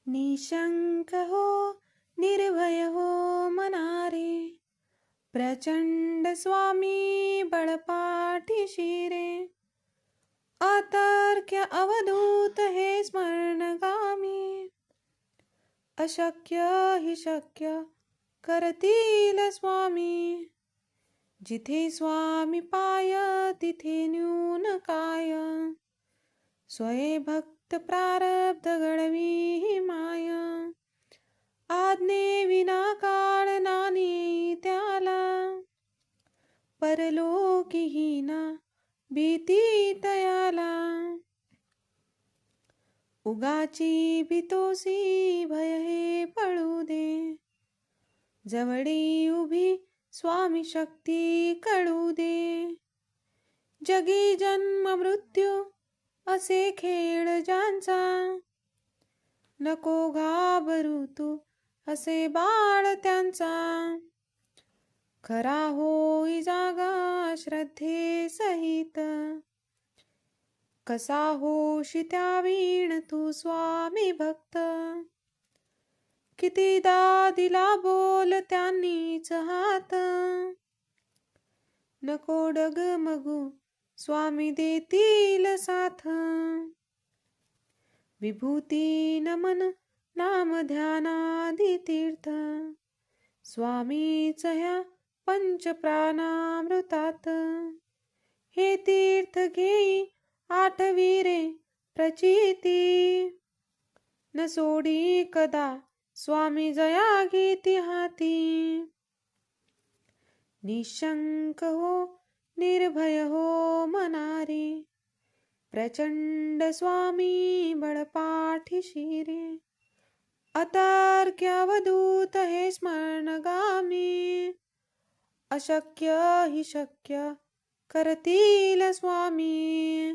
निशंक हो निर्भय हो मनारे, प्रचंड स्वामी बळपाठीशी रे. अतर्क्य अवधूत हे स्मरणगामी, अशक्य हि शक्य करतील स्वामी. जिथे स्वामी पाय तिथे न्यून काय, स्वये भक्त प्रारब्ध घडवी ही माय. आज्ञे विना काळ नानी त्याला, परलोकीहीना भीती तयाला. उगाची भीतोसी भय हे पळू दे, जवळी उभी स्वामी शक्ती कळू दे. जगी जन्म मृत्यू असे खेळ ज्यांचा, नको घाबरू तू असे बाळ त्यांचा. खरा होई जागा श्रद्धे सहित, कसा होशी त्यावीण तू स्वामी भक्त. कितीदा दिला बोल त्यांनीच हात, नको डगमगू स्वामी देतील साथ. विभूती नमन नाम ध्यानादी तीर्थ, स्वामीच ह्या पंच प्राणामृतात. हे तीर्थ घेई आठवी रे प्रचिती, न सोडी कदा स्वामी जया घेती हाती. निशंक हो निर्भय हो मनारी, प्रचंड स्वामी बळपाठीशी रे. अतर्क्य अवधूत हे स्मरणगामी, अशक्य हि शक्य करतील स्वामी.